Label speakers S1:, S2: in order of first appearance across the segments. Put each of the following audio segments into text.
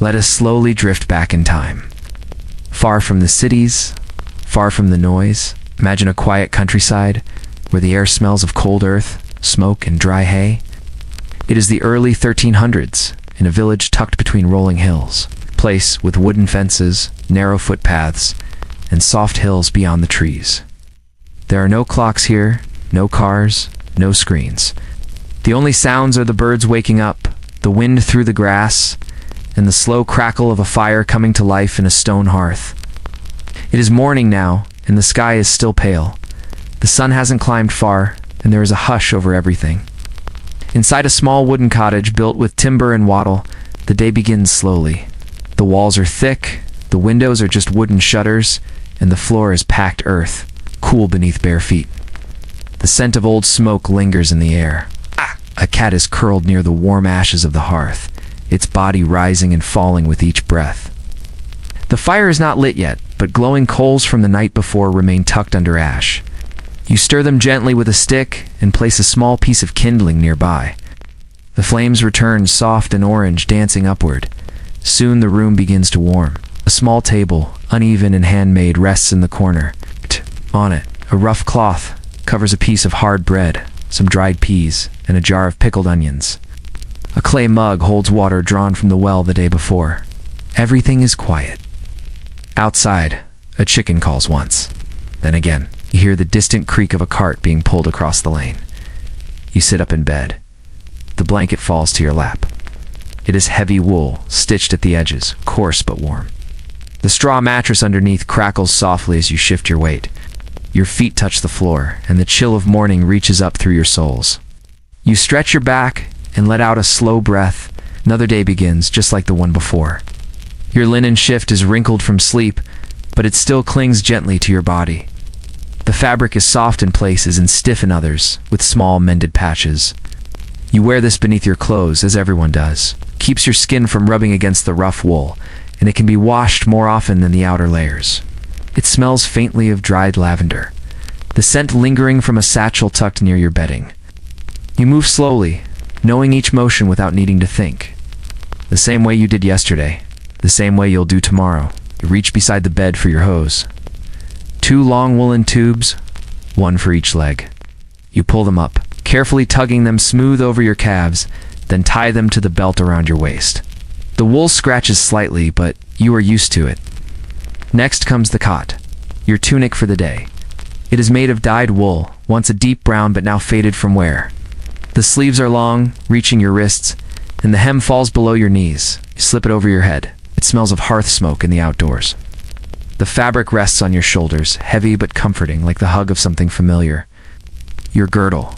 S1: Let us slowly drift back in time. Far from the cities, far from the noise, imagine a quiet countryside where the air smells of cold earth, smoke, and dry hay. It is the early 1300s in a village tucked between rolling hills, a place with wooden fences, narrow footpaths, and soft hills beyond the trees. There are no clocks here, no cars, no screens. The only sounds are the birds waking up, the wind through the grass, and the slow crackle of a fire coming to life in a stone hearth. It is morning now, and the sky is still pale. The sun hasn't climbed far, and there is a hush over everything. Inside a small wooden cottage built with timber and wattle, the day begins slowly. The walls are thick, the windows are just wooden shutters, and the floor is packed earth, cool beneath bare feet. The scent of old smoke lingers in the air. A cat is curled near the warm ashes of the hearth, its body rising and falling with each breath. The fire is not lit yet, but glowing coals from the night before remain tucked under ash. You stir them gently with a stick and place a small piece of kindling nearby. The flames return soft and orange, dancing upward. Soon the room begins to warm. A small table, uneven and handmade, rests in the corner. On it, a rough cloth covers a piece of hard bread, some dried peas, and a jar of pickled onions. A clay mug holds water drawn from the well the day before. Everything is quiet. Outside, a chicken calls once. Then again, you hear the distant creak of a cart being pulled across the lane. You sit up in bed. The blanket falls to your lap. It is heavy wool, stitched at the edges, coarse but warm. The straw mattress underneath crackles softly as you shift your weight. Your feet touch the floor, and the chill of morning reaches up through your soles. You stretch your back and let out a slow breath. Another day begins, just like the one before. Your linen shift is wrinkled from sleep, but it still clings gently to your body. The fabric is soft in places and stiff in others, with small mended patches. You wear this beneath your clothes, as everyone does. Keeps your skin from rubbing against the rough wool, and it can be washed more often than the outer layers. It smells faintly of dried lavender, the scent lingering from a satchel tucked near your bedding. You move slowly, knowing each motion without needing to think. The same way you did yesterday, the same way you'll do tomorrow. You reach beside the bed for your hose. 2 long woolen tubes, one for each leg. You pull them up, carefully tugging them smooth over your calves, then tie them to the belt around your waist. The wool scratches slightly, but you are used to it. Next comes the cot, your tunic for the day. It is made of dyed wool, once a deep brown but now faded from wear. The sleeves are long, reaching your wrists, and the hem falls below your knees. You slip it over your head. It smells of hearth smoke in the outdoors. The fabric rests on your shoulders, heavy but comforting, like the hug of something familiar. Your girdle,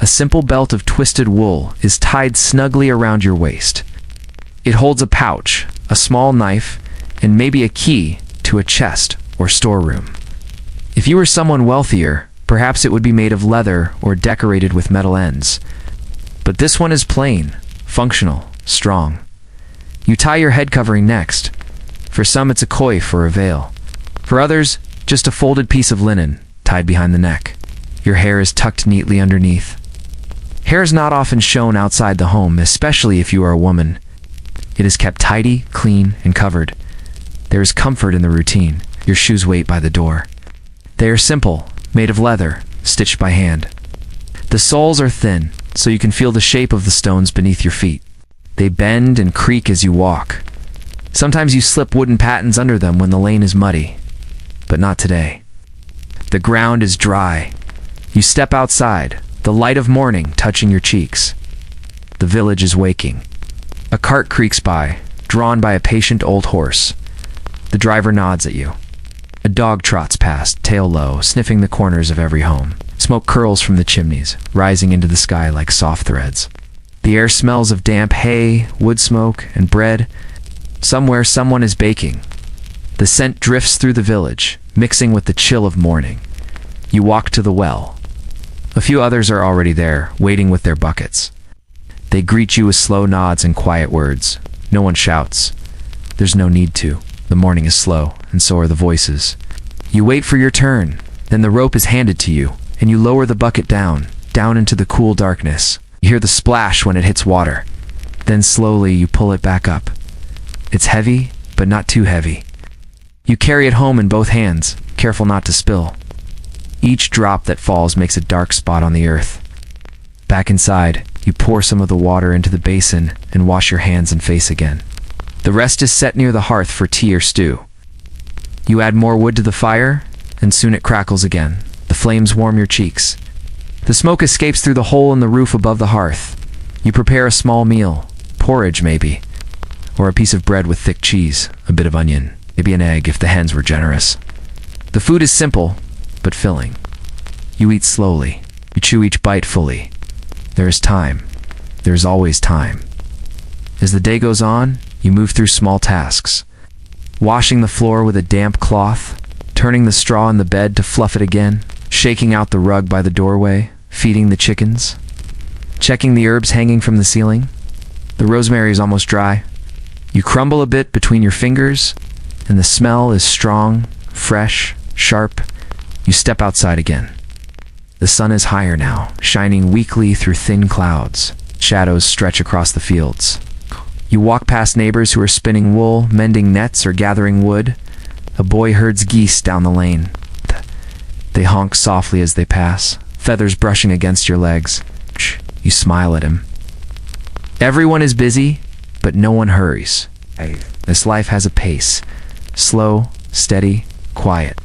S1: a simple belt of twisted wool, is tied snugly around your waist. It holds a pouch, a small knife, and maybe a key to a chest or storeroom. If you were someone wealthier, perhaps it would be made of leather or decorated with metal ends. But this one is plain, functional, strong. You tie your head covering next. For some, it's a coif or a veil. For others, just a folded piece of linen tied behind the neck. Your hair is tucked neatly underneath. Hair is not often shown outside the home, especially if you are a woman. It is kept tidy, clean, and covered. There is comfort in the routine. Your shoes wait by the door. They are simple, made of leather, stitched by hand. The soles are thin, so you can feel the shape of the stones beneath your feet. They bend and creak as you walk. Sometimes you slip wooden pattens under them when the lane is muddy, but not today. The ground is dry. You step outside, the light of morning touching your cheeks. The village is waking. A cart creaks by, drawn by a patient old horse. The driver nods at you. A dog trots past, tail low, sniffing the corners of every home. Smoke curls from the chimneys, rising into the sky like soft threads. The air smells of damp hay, wood smoke, and bread. Somewhere someone is baking. The scent drifts through the village, mixing with the chill of morning. You walk to the well. A few others are already there, waiting with their buckets. They greet you with slow nods and quiet words. No one shouts. There's no need to. The morning is slow, and so are the voices. You wait for your turn, then the rope is handed to you, and you lower the bucket down into the cool darkness. You hear the splash when it hits water. Then slowly you pull it back up. It's heavy, but not too heavy. You carry it home in both hands, careful not to spill. Each drop that falls makes a dark spot on the earth. Back inside, you pour some of the water into the basin and wash your hands and face again. The rest is set near the hearth for tea or stew. You add more wood to the fire, and soon it crackles again. The flames warm your cheeks. The smoke escapes through the hole in the roof above the hearth. You prepare a small meal, porridge maybe, or a piece of bread with thick cheese, a bit of onion, maybe an egg if the hens were generous. The food is simple, but filling. You eat slowly. You chew each bite fully. There is time. There is always time. As the day goes on, you move through small tasks. Washing the floor with a damp cloth, turning the straw in the bed to fluff it again, shaking out the rug by the doorway, feeding the chickens, checking the herbs hanging from the ceiling. The rosemary is almost dry. You crumble a bit between your fingers, and the smell is strong, fresh, sharp. You step outside again. The sun is higher now, shining weakly through thin clouds. Shadows stretch across the fields. You walk past neighbors who are spinning wool, mending nets, or gathering wood. A boy herds geese down the lane. They honk softly as they pass, feathers brushing against your legs. You smile at him. Everyone is busy, but no one hurries. This life has a pace. Slow, steady, quiet.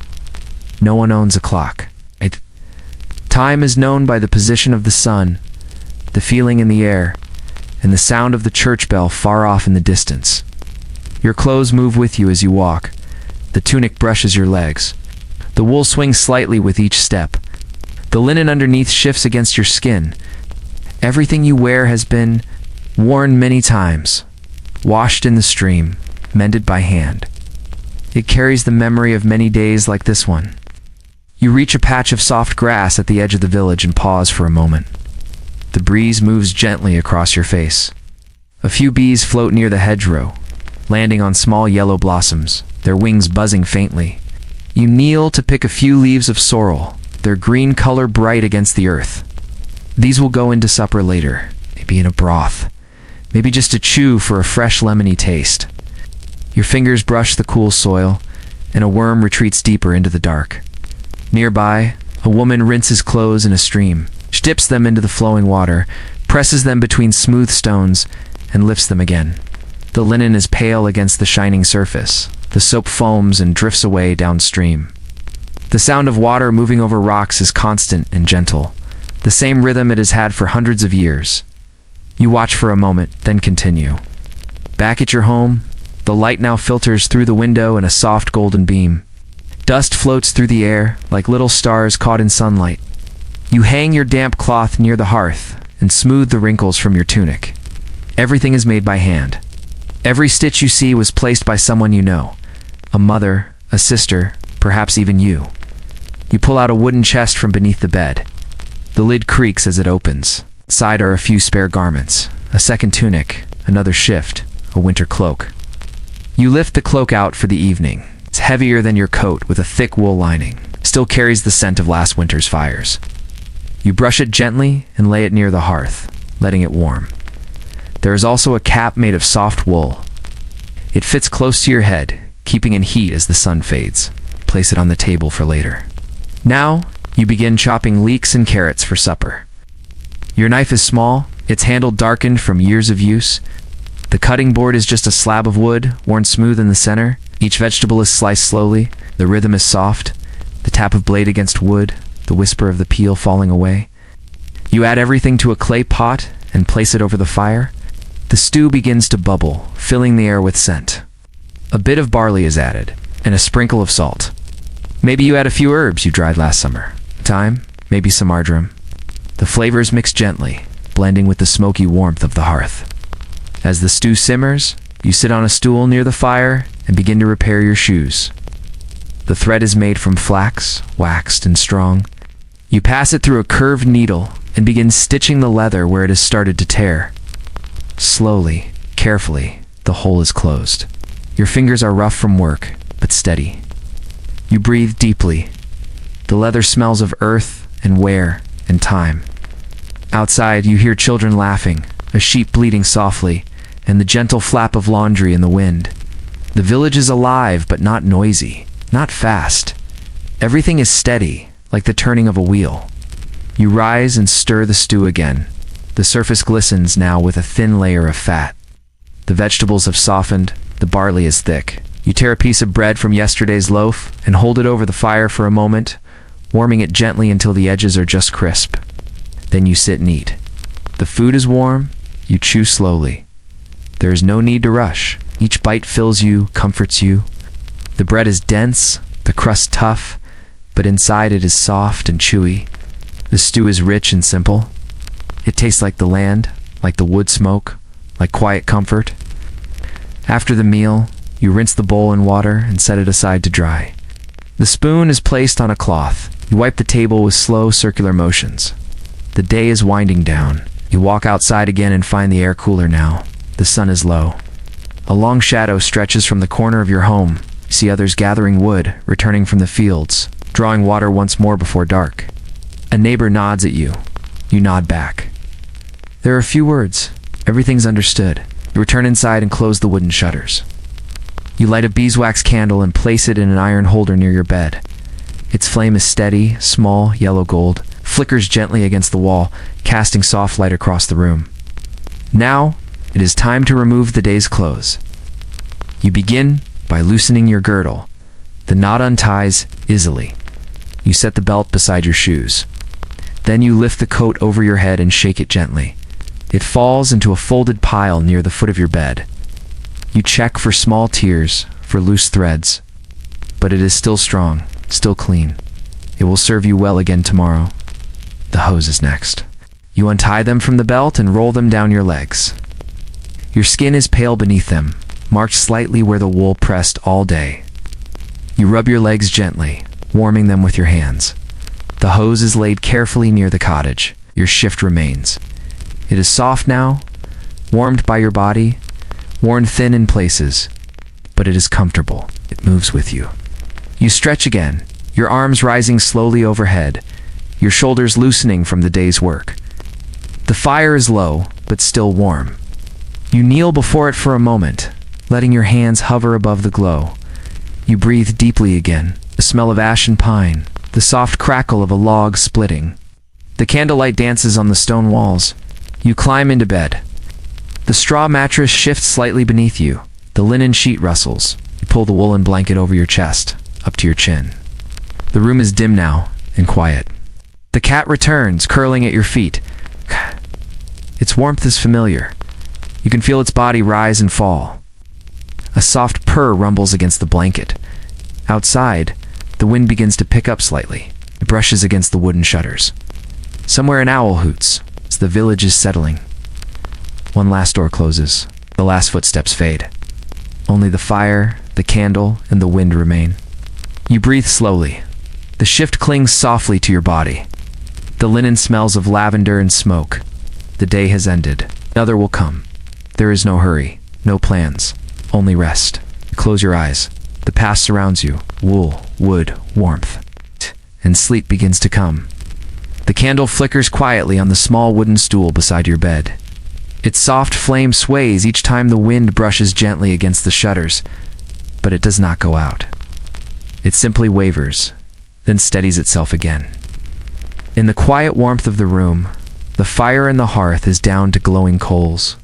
S1: No one owns a clock. Time is known by the position of the sun, the feeling in the air, and the sound of the church bell far off in the distance. Your clothes move with you as you walk. The tunic brushes your legs. The wool swings slightly with each step. The linen underneath shifts against your skin. Everything you wear has been worn many times, washed in the stream, mended by hand. It carries the memory of many days like this one. You reach a patch of soft grass at the edge of the village and pause for a moment. The breeze moves gently across your face. A few bees float near the hedgerow, landing on small yellow blossoms, their wings buzzing faintly. You kneel to pick a few leaves of sorrel, their green color bright against the earth. These will go into supper later, maybe in a broth, maybe just to chew for a fresh lemony taste. Your fingers brush the cool soil, and a worm retreats deeper into the dark. Nearby, a woman rinses clothes in a stream. She dips them into the flowing water, presses them between smooth stones, and lifts them again. The linen is pale against the shining surface. The soap foams and drifts away downstream. The sound of water moving over rocks is constant and gentle, the same rhythm it has had for hundreds of years. You watch for a moment, then continue. Back at your home, the light now filters through the window in a soft golden beam. Dust floats through the air like little stars caught in sunlight. You hang your damp cloth near the hearth and smooth the wrinkles from your tunic. Everything is made by hand. Every stitch you see was placed by someone you know. A mother, a sister, perhaps even you. You pull out a wooden chest from beneath the bed. The lid creaks as it opens. Inside are a few spare garments, a second tunic, another shift, a winter cloak. You lift the cloak out for the evening. It's heavier than your coat with a thick wool lining. Still carries the scent of last winter's fires. You brush it gently and lay it near the hearth, letting it warm. There is also a cap made of soft wool. It fits close to your head, keeping in heat as the sun fades. Place it on the table for later. Now, you begin chopping leeks and carrots for supper. Your knife is small, its handle darkened from years of use. The cutting board is just a slab of wood, worn smooth in the center. Each vegetable is sliced slowly. The rhythm is soft. The tap of blade against wood, the whisper of the peel falling away. You add everything to a clay pot and place it over the fire. The stew begins to bubble, filling the air with scent. A bit of barley is added, and a sprinkle of salt. Maybe you add a few herbs you dried last summer. Thyme, maybe some marjoram. The flavors mix gently, blending with the smoky warmth of the hearth. As the stew simmers, you sit on a stool near the fire and begin to repair your shoes. The thread is made from flax, waxed and strong. You pass it through a curved needle and begin stitching the leather where it has started to tear. Slowly, carefully, the hole is closed. Your fingers are rough from work, but steady. You breathe deeply. The leather smells of earth and wear and time. Outside, you hear children laughing, a sheep bleating softly, and the gentle flap of laundry in the wind. The village is alive, but not noisy, not fast. Everything is steady, like the turning of a wheel. You rise and stir the stew again. The surface glistens now with a thin layer of fat. The vegetables have softened, the barley is thick. You tear a piece of bread from yesterday's loaf and hold it over the fire for a moment, warming it gently until the edges are just crisp. Then you sit and eat. The food is warm, you chew slowly. There is no need to rush. Each bite fills you, comforts you. The bread is dense, the crust tough, but inside it is soft and chewy. The stew is rich and simple. It tastes like the land, like the wood smoke, like quiet comfort. After the meal, you rinse the bowl in water and set it aside to dry. The spoon is placed on a cloth. You wipe the table with slow circular motions. The day is winding down. You walk outside again and find the air cooler now. The sun is low. A long shadow stretches from the corner of your home. You see others gathering wood, returning from the fields, drawing water once more before dark. A neighbor nods at you. You nod back. There are a few words. Everything's understood. You return inside and close the wooden shutters. You light a beeswax candle and place it in an iron holder near your bed. Its flame is steady, small, yellow gold, flickers gently against the wall, casting soft light across the room. Now, it is time to remove the day's clothes. You begin by loosening your girdle. The knot unties easily. You set the belt beside your shoes. Then you lift the coat over your head and shake it gently. It falls into a folded pile near the foot of your bed. You check for small tears, for loose threads, but it is still strong, still clean. It will serve you well again tomorrow. The hose is next. You untie them from the belt and roll them down your legs. Your skin is pale beneath them, marked slightly where the wool pressed all day. You rub your legs gently, warming them with your hands. The hose is laid carefully near the cottage. Your shift remains. It is soft now, warmed by your body, worn thin in places, but it is comfortable. It moves with you. You stretch again, your arms rising slowly overhead, your shoulders loosening from the day's work. The fire is low, but still warm. You kneel before it for a moment, letting your hands hover above the glow. You breathe deeply again, the smell of ash and pine, the soft crackle of a log splitting. The candlelight dances on the stone walls. You climb into bed. The straw mattress shifts slightly beneath you. The linen sheet rustles. You pull the woolen blanket over your chest, up to your chin. The room is dim now, and quiet. The cat returns, curling at your feet. Its warmth is familiar. You can feel its body rise and fall. A soft purr rumbles against the blanket. Outside, the wind begins to pick up slightly. It brushes against the wooden shutters. Somewhere an owl hoots, as the village is settling. One last door closes. The last footsteps fade. Only the fire, the candle, and the wind remain. You breathe slowly. The shift clings softly to your body. The linen smells of lavender and smoke. The day has ended. Another will come. There is no hurry, no plans, only rest. You close your eyes. The past surrounds you. Wool, wood, warmth. And sleep begins to come. The candle flickers quietly on the small wooden stool beside your bed. Its soft flame sways each time the wind brushes gently against the shutters, but it does not go out. It simply wavers, then steadies itself again. In the quiet warmth of the room, the fire in the hearth is down to glowing coals.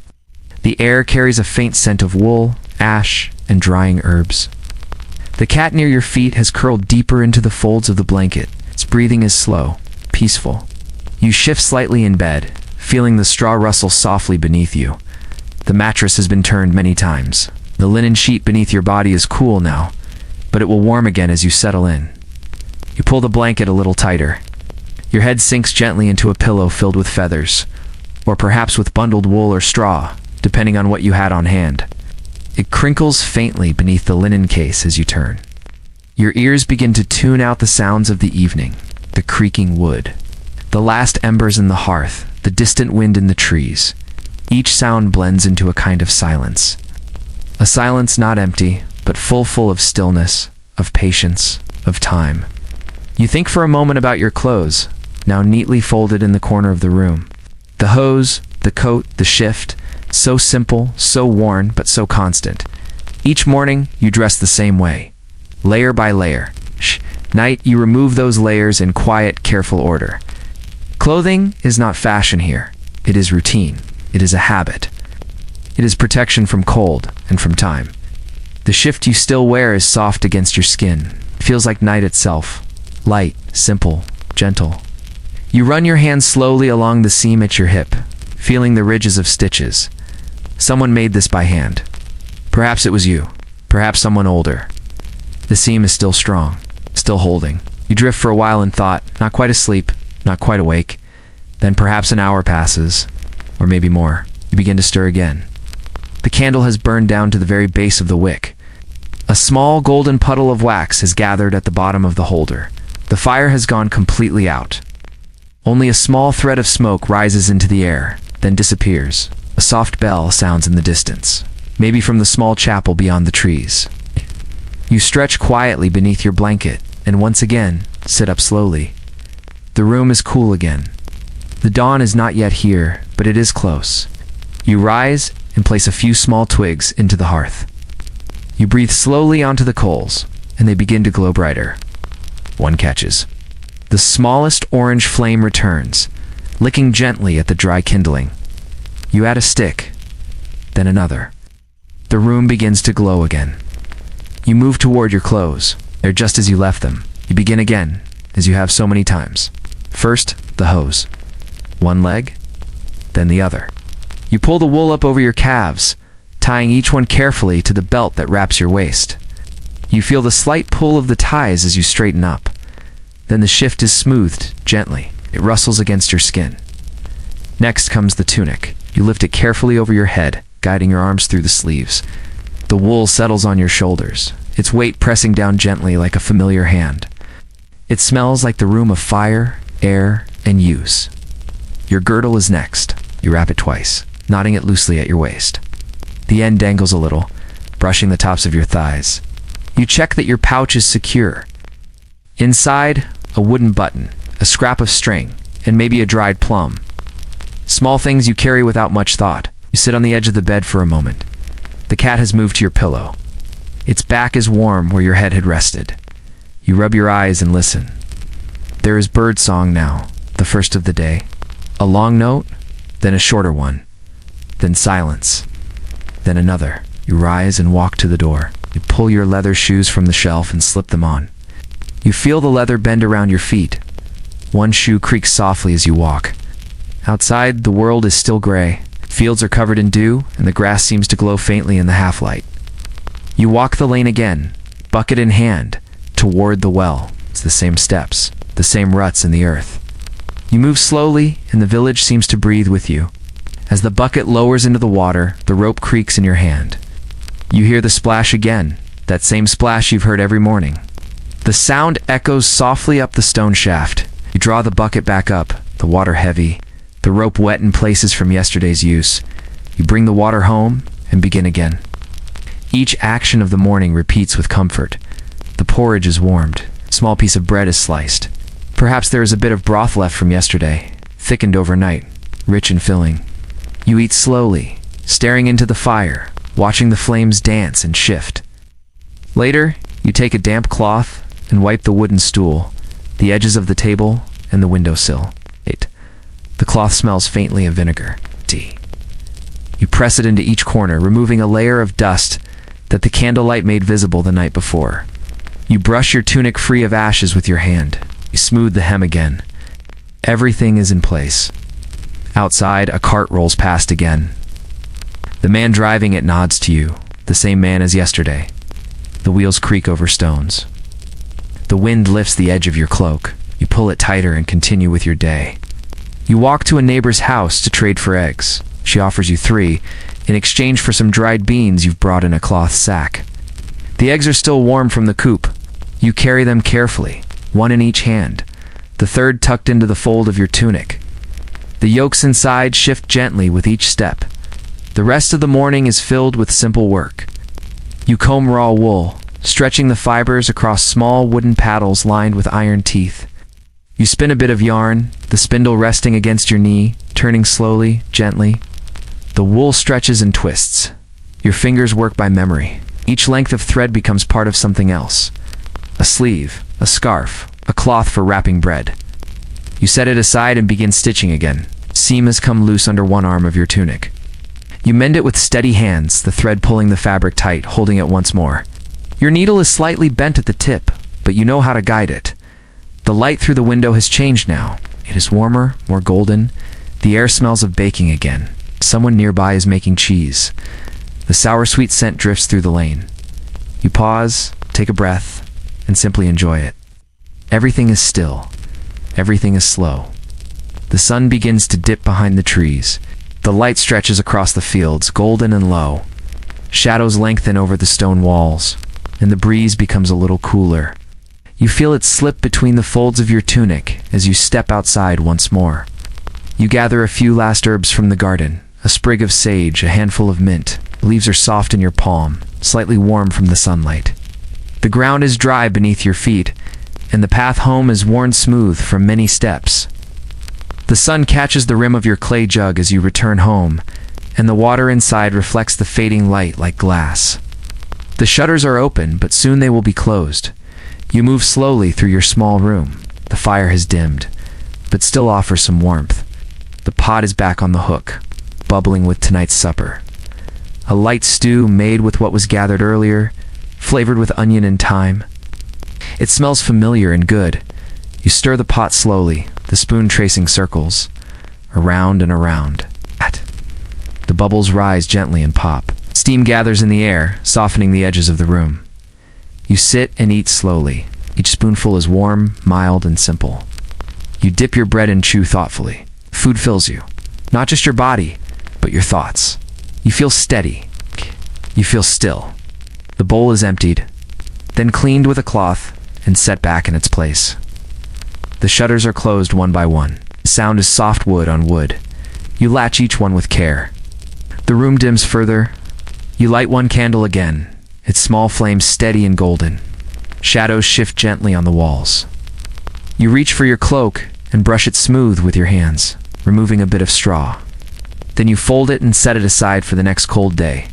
S1: The air carries a faint scent of wool, ash, and drying herbs. The cat near your feet has curled deeper into the folds of the blanket. Its breathing is slow, peaceful. You shift slightly in bed, feeling the straw rustle softly beneath you. The mattress has been turned many times. The linen sheet beneath your body is cool now, but it will warm again as you settle in. You pull the blanket a little tighter. Your head sinks gently into a pillow filled with feathers, or perhaps with bundled wool or straw, depending on what you had on hand. It crinkles faintly beneath the linen case as you turn. Your ears begin to tune out the sounds of the evening, the creaking wood, the last embers in the hearth, the distant wind in the trees. Each sound blends into a kind of silence. A silence not empty, but full of stillness, of patience, of time. You think for a moment about your clothes, now neatly folded in the corner of the room. The hose, the coat, the shift, So simple, so worn, but so constant. Each morning, you dress the same way, layer by layer. Night, you remove those layers in quiet, careful order. Clothing is not fashion here. It is routine. It is a habit. It is protection from cold and from time. The shift you still wear is soft against your skin. It feels like night itself. Light, simple, gentle. You run your hand slowly along the seam at your hip, feeling the ridges of stitches. Someone made this by hand. Perhaps it was you. Perhaps someone older. The seam is still strong, still holding. You drift for a while in thought, not quite asleep, not quite awake. Then perhaps an hour passes, or maybe more. You begin to stir again. The candle has burned down to the very base of the wick. A small golden puddle of wax has gathered at the bottom of the holder. The fire has gone completely out. Only a small thread of smoke rises into the air, then disappears. A soft bell sounds in the distance, maybe from the small chapel beyond the trees. You stretch quietly beneath your blanket, and once again, sit up slowly. The room is cool again. The dawn is not yet here, but it is close. You rise and place a few small twigs into the hearth. You breathe slowly onto the coals, and they begin to glow brighter. One catches. The smallest orange flame returns, licking gently at the dry kindling. You add a stick, then another. The room begins to glow again. You move toward your clothes. They're just as you left them. You begin again, as you have so many times. First, the hose. One leg, then the other. You pull the wool up over your calves, tying each one carefully to the belt that wraps your waist. You feel the slight pull of the ties as you straighten up. Then the shift is smoothed gently. It rustles against your skin. Next comes the tunic. You lift it carefully over your head, guiding your arms through the sleeves. The wool settles on your shoulders, its weight pressing down gently like a familiar hand. It smells like the room of fire, air, and use. Your girdle is next. You wrap it twice, knotting it loosely at your waist. The end dangles a little, brushing the tops of your thighs. You check that your pouch is secure. Inside, a wooden button, a scrap of string, and maybe a dried plum. Small things you carry without much thought. You sit on the edge of the bed for a moment. The cat has moved to your pillow. Its back is warm where your head had rested. You rub your eyes and listen. There is bird song now, the first of the day. A long note, then a shorter one, then silence, then another. You rise and walk to the door. You pull your leather shoes from the shelf and slip them on. You feel the leather bend around your feet. One shoe creaks softly as you walk. Outside, the world is still gray. Fields are covered in dew, and the grass seems to glow faintly in the half-light. You walk the lane again, bucket in hand, toward the well. It's the same steps, the same ruts in the earth. You move slowly, and the village seems to breathe with you. As the bucket lowers into the water, the rope creaks in your hand. You hear the splash again, that same splash you've heard every morning. The sound echoes softly up the stone shaft. You draw the bucket back up, the water heavy, the rope wet in places from yesterday's use. You bring the water home and begin again. Each action of the morning repeats with comfort. The porridge is warmed. A small piece of bread is sliced. Perhaps there is a bit of broth left from yesterday, thickened overnight, rich and filling. You eat slowly, staring into the fire, watching the flames dance and shift. Later, you take a damp cloth and wipe the wooden stool, the edges of the table, and the windowsill. The cloth smells faintly of vinegar. Tea. You press it into each corner, removing a layer of dust that the candlelight made visible the night before. You brush your tunic free of ashes with your hand. You smooth the hem again. Everything is in place. Outside, a cart rolls past again. The man driving it nods to you, the same man as yesterday. The wheels creak over stones. The wind lifts the edge of your cloak. You pull it tighter and continue with your day. You walk to a neighbor's house to trade for eggs. She offers you 3, in exchange for some dried beans you've brought in a cloth sack. The eggs are still warm from the coop. You carry them carefully, one in each hand, the third tucked into the fold of your tunic. The yolks inside shift gently with each step. The rest of the morning is filled with simple work. You comb raw wool, stretching the fibers across small wooden paddles lined with iron teeth. You spin a bit of yarn, the spindle resting against your knee, turning slowly, gently. The wool stretches and twists. Your fingers work by memory. Each length of thread becomes part of something else. A sleeve, a scarf, a cloth for wrapping bread. You set it aside and begin stitching again. Seam has come loose under one arm of your tunic. You mend it with steady hands, the thread pulling the fabric tight, holding it once more. Your needle is slightly bent at the tip, but you know how to guide it. The light through the window has changed now. It is warmer, more golden. The air smells of baking again. Someone nearby is making cheese. The sour-sweet scent drifts through the lane. You pause, take a breath, and simply enjoy it. Everything is still. Everything is slow. The sun begins to dip behind the trees. The light stretches across the fields, golden and low. Shadows lengthen over the stone walls, and the breeze becomes a little cooler. You feel it slip between the folds of your tunic as you step outside once more. You gather a few last herbs from the garden, a sprig of sage, a handful of mint. The leaves are soft in your palm, slightly warm from the sunlight. The ground is dry beneath your feet, and the path home is worn smooth from many steps. The sun catches the rim of your clay jug as you return home, and the water inside reflects the fading light like glass. The shutters are open, but soon they will be closed. You move slowly through your small room. The fire has dimmed, but still offers some warmth. The pot is back on the hook, bubbling with tonight's supper. A light stew made with what was gathered earlier, flavored with onion and thyme. It smells familiar and good. You stir the pot slowly, the spoon tracing circles, around and around. The bubbles rise gently and pop. Steam gathers in the air, softening the edges of the room. You sit and eat slowly. Each spoonful is warm, mild, and simple. You dip your bread and chew thoughtfully. Food fills you. Not just your body, but your thoughts. You feel steady. You feel still. The bowl is emptied, then cleaned with a cloth and set back in its place. The shutters are closed one by one. The sound is soft wood on wood. You latch each one with care. The room dims further. You light one candle again, its small flame steady and golden. Shadows shift gently on the walls. You reach for your cloak and brush it smooth with your hands, removing a bit of straw. Then you fold it and set it aside for the next cold day.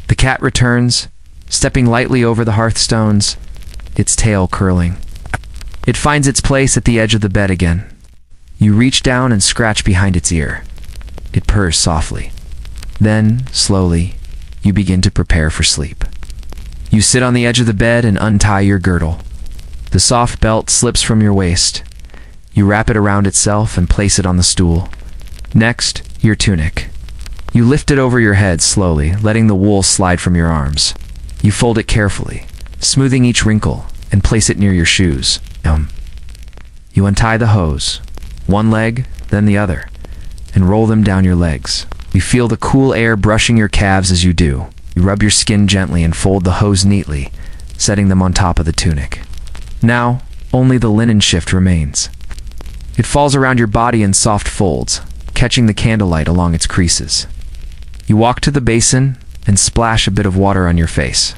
S1: The cat returns, stepping lightly over the hearthstones, its tail curling. It finds its place at the edge of the bed again. You reach down and scratch behind its ear. It purrs softly. Then, slowly, you begin to prepare for sleep. You sit on the edge of the bed and untie your girdle. The soft belt slips from your waist. You wrap it around itself and place it on the stool. Next, your tunic. You lift it over your head slowly, letting the wool slide from your arms. You fold it carefully, smoothing each wrinkle, and place it near your shoes. You untie the hose, one leg, then the other, and roll them down your legs. You feel the cool air brushing your calves as you do. You rub your skin gently and fold the hose neatly, setting them on top of the tunic. Now, only the linen shift remains. It falls around your body in soft folds, catching the candlelight along its creases. You walk to the basin and splash a bit of water on your face.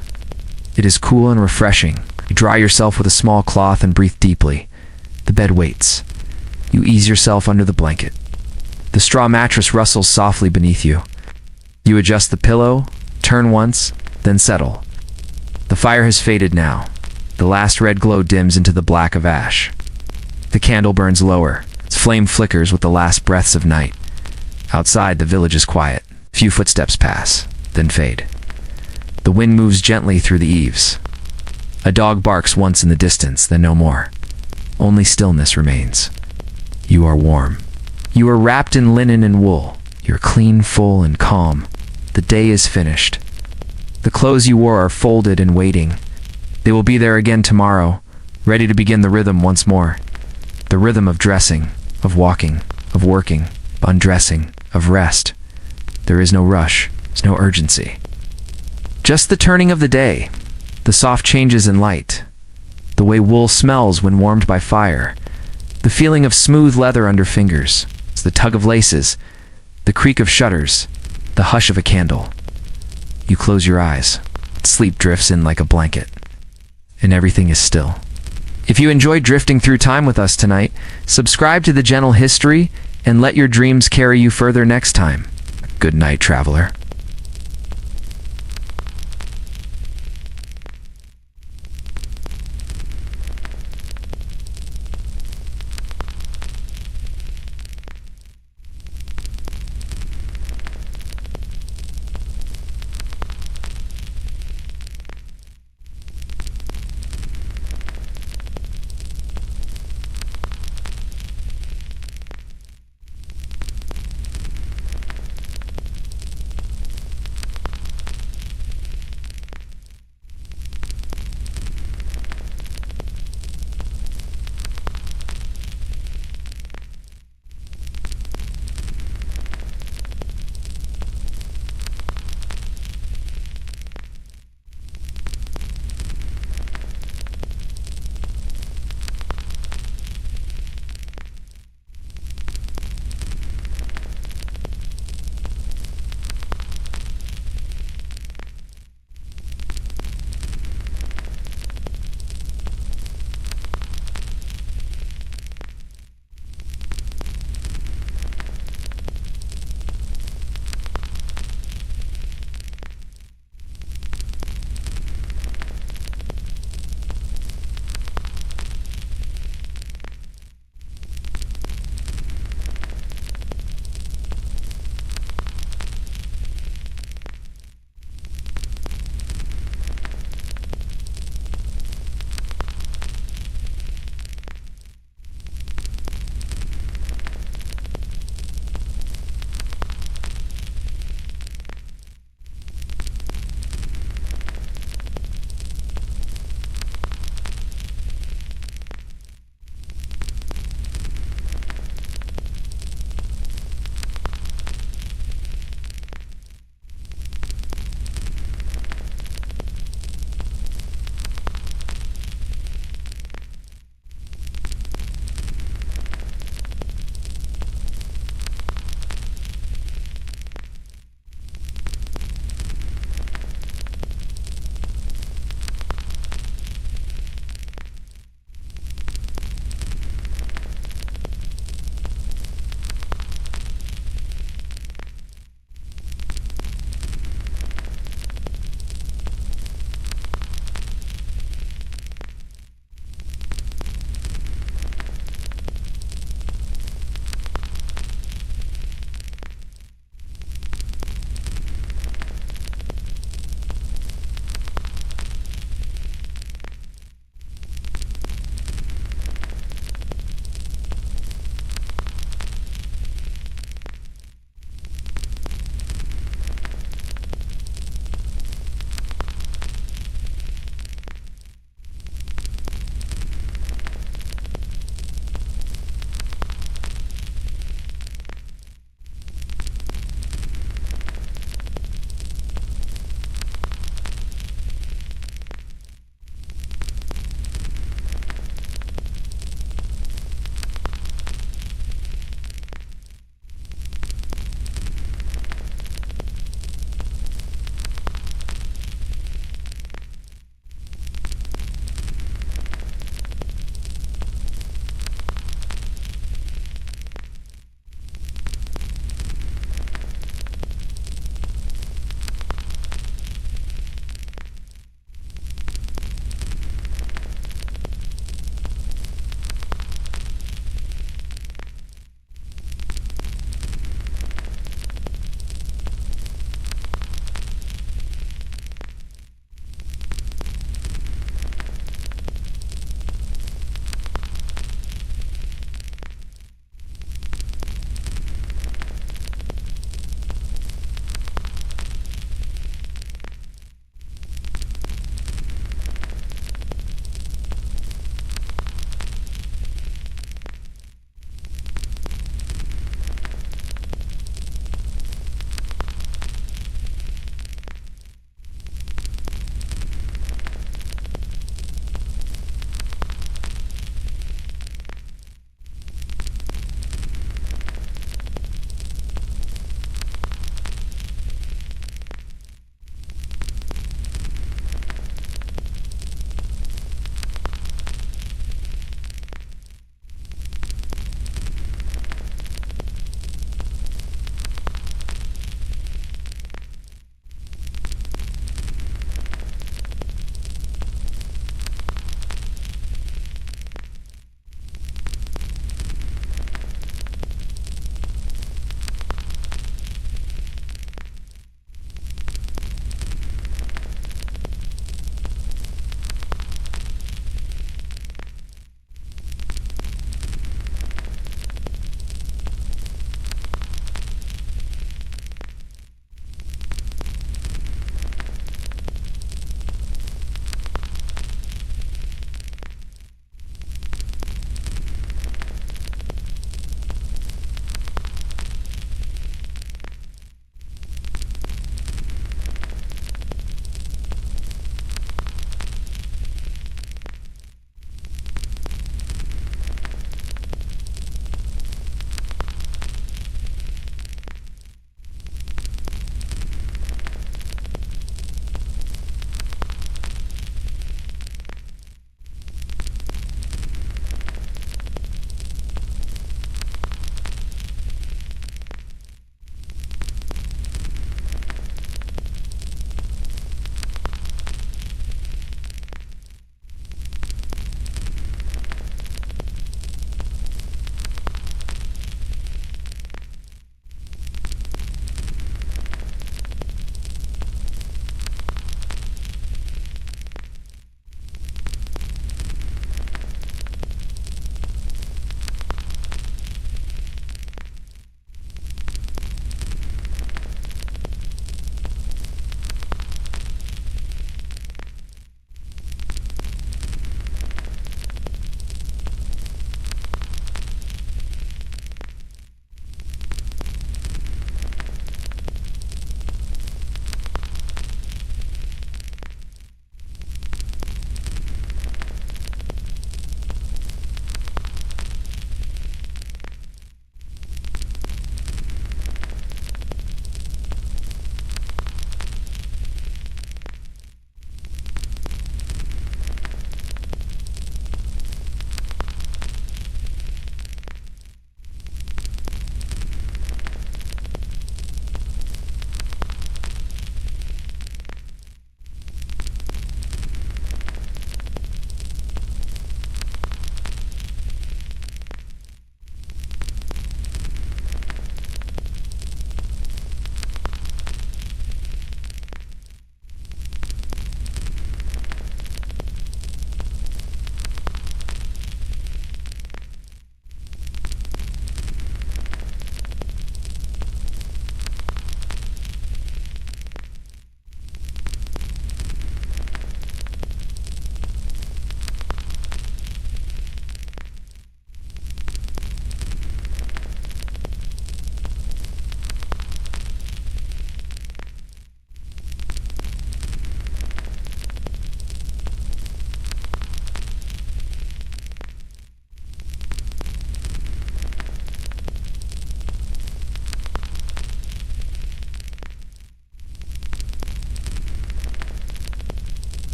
S1: It is cool and refreshing. You dry yourself with a small cloth and breathe deeply. The bed waits. You ease yourself under the blanket. The straw mattress rustles softly beneath you. You adjust the pillow, turn once, then settle. The fire has faded now. The last red glow dims into the black of ash. The candle burns lower. Its flame flickers with the last breaths of night. Outside, the village is quiet. Few footsteps pass, then fade. The wind moves gently through the eaves. A dog barks once in the distance, then no more. Only stillness remains. You are warm. You are wrapped in linen and wool. You're clean, full, and calm. The day is finished. The clothes you wore are folded and waiting. They will be there again tomorrow, ready to begin the rhythm once more. The rhythm of dressing, of walking, of working, undressing, of rest. There is no rush, there's no urgency. Just the turning of the day, the soft changes in light, the way wool smells when warmed by fire, the feeling of smooth leather under fingers, the tug of laces, the creak of shutters, the hush of a candle. You close your eyes. Sleep drifts in like a blanket, and everything is still. If you enjoyed drifting through time with us tonight, subscribe to The Gentle History and let your dreams carry you further next time. Good night, traveler.